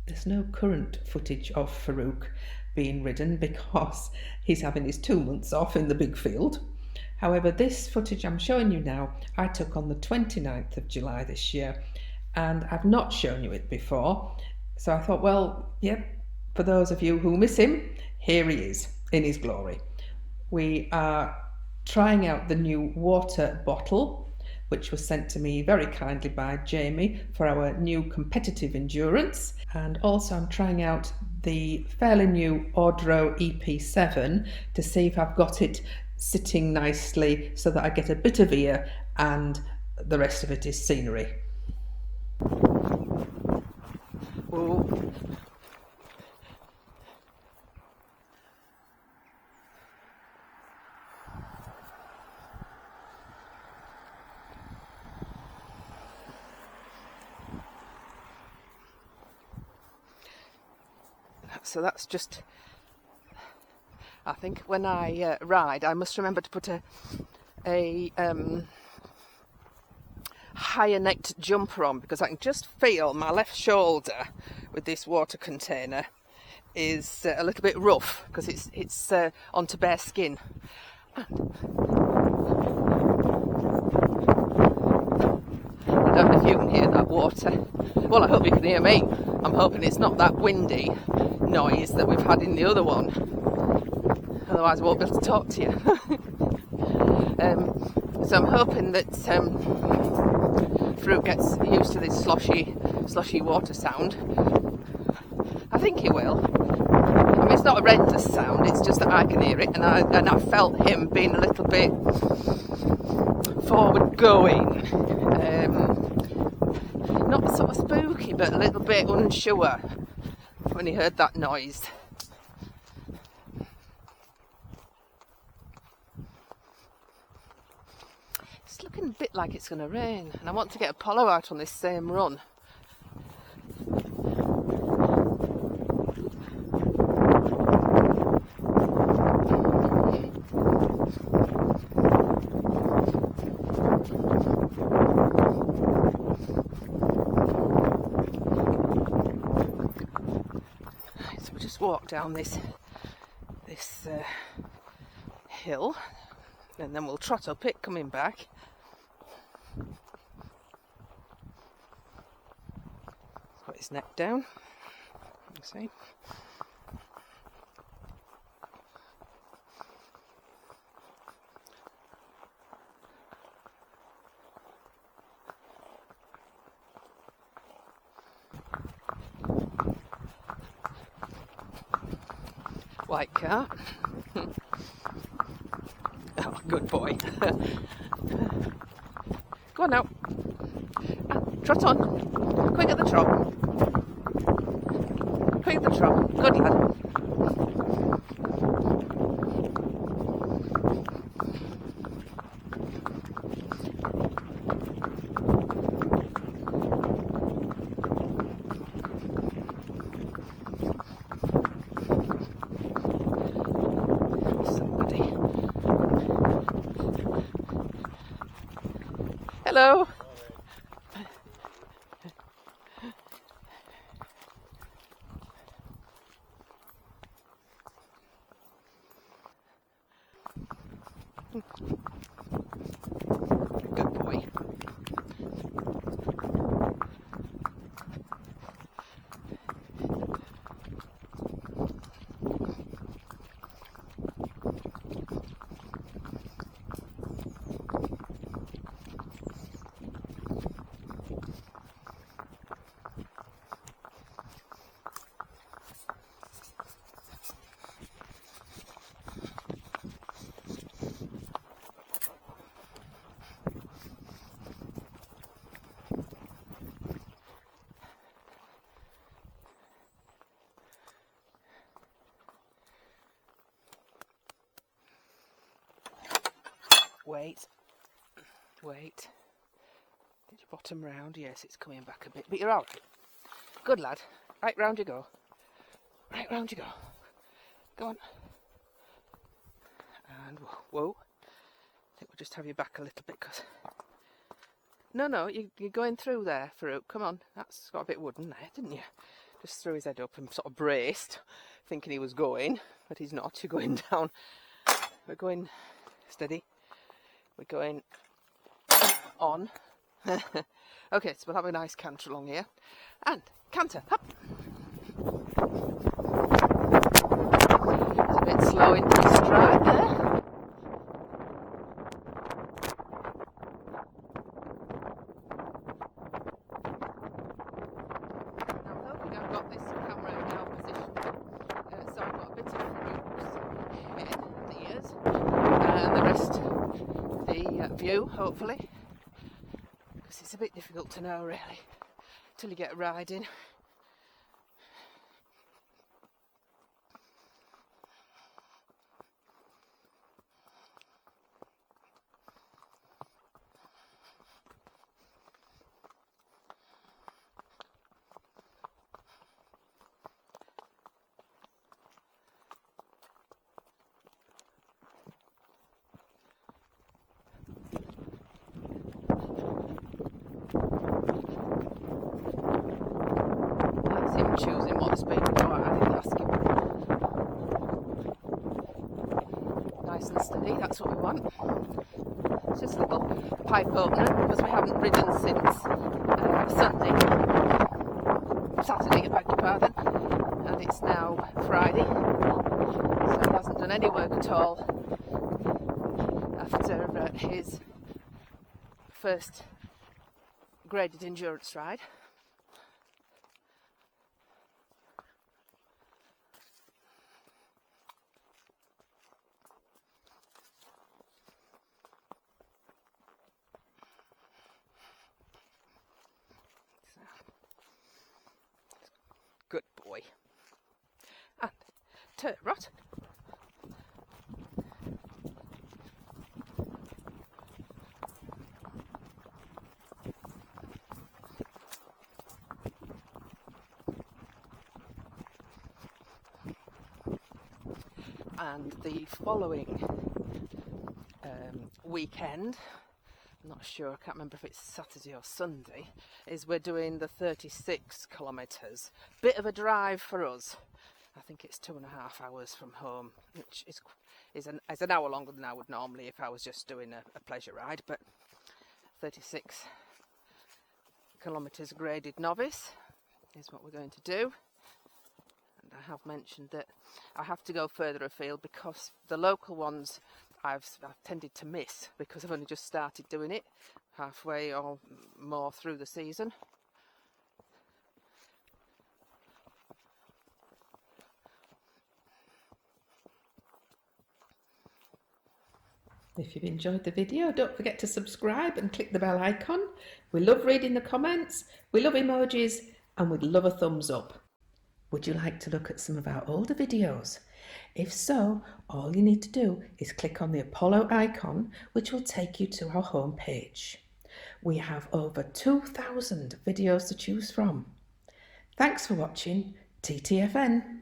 There's no current footage of Farouk being ridden because he's having his 2 months off in the big field. However, this footage I'm showing you now, I took on the 29th of July this year, and I've not shown you it before. So I thought, well, yep, for those of you who miss him, here he is in his glory. We are trying out the new water bottle, which was sent to me very kindly by Jamie for our new competitive endurance. And also I'm trying out the fairly new Audro EP7 to see if I've got it sitting nicely so that I get a bit of ear and the rest of it is scenery. Ooh. So that's just, I think when I ride, I must remember to put a higher necked jumper on, because I can just feel my left shoulder with this water container is a little bit rough because it's onto bare skin. I don't know if you can hear that water. Well, I hope you can hear me. I'm hoping it's not that windy noise that we've had in the other one. Otherwise I won't be able to talk to you. So I'm hoping that Farouk gets used to this sloshy water sound. I think he will. I mean, it's not a horrendous sound, it's just that I can hear it, and I felt him being a little bit forward going. Not sort of spooky, but a little bit unsure when he heard that noise. It's looking a bit like it's going to rain, and I want to get a polo out on this same run. So we'll just walk down this hill, and then we'll trot up it coming back. Put his neck down, you see. White car. Oh, good boy. Go on now. Trot on. Quick at the trot. Quick at the trot. Good lad. Hello. Good boy. Wait. Did you bottom round? Yes, it's coming back a bit, but you're all right. Good lad. Right round you go. Right round you go. Go on. And whoa. I think we'll just have you back a little bit, because... No, you're going through there, Farouk. Come on. That's got a bit wooden there, didn't you? Just threw his head up and sort of braced, thinking he was going, but he's not. You're going down. We're going steady. We're going on. Okay, so we'll have a nice canter along here. And canter, up. It's a bit slow in the stride there. Now I'm hoping I've got this camera now positioned so I've got a bit of Farouk's head, the ears, and the rest, the view, hopefully. Because it's a bit difficult to know really, till you get riding. That's him choosing what speed to go at, I didn't ask him. Nice and steady, that's what we want. It's just a little pipe opener because we haven't ridden since Saturday, I beg your pardon, and it's now Friday, so he hasn't done any work at all after his first graded endurance ride. Good boy. And turn, rot. And the following weekend, I'm not sure, I can't remember if it's Saturday or Sunday, is we're doing the 36 kilometres. Bit of a drive for us. I think it's 2.5 hours from home, which is an hour longer than I would normally if I was just doing a pleasure ride, but 36 kilometres graded novice is what we're going to do. And I have mentioned that I have to go further afield because the local ones I've tended to miss because I've only just started doing it halfway or more through the season. If you've enjoyed the video, don't forget to subscribe and click the bell icon. We love reading the comments, we love emojis, and we'd love a thumbs up. Would you like to look at some of our older videos? If so, all you need to do is click on the Apollo icon, which will take you to our home page. We have over 2,000 videos to choose from. Thanks for watching TTFN.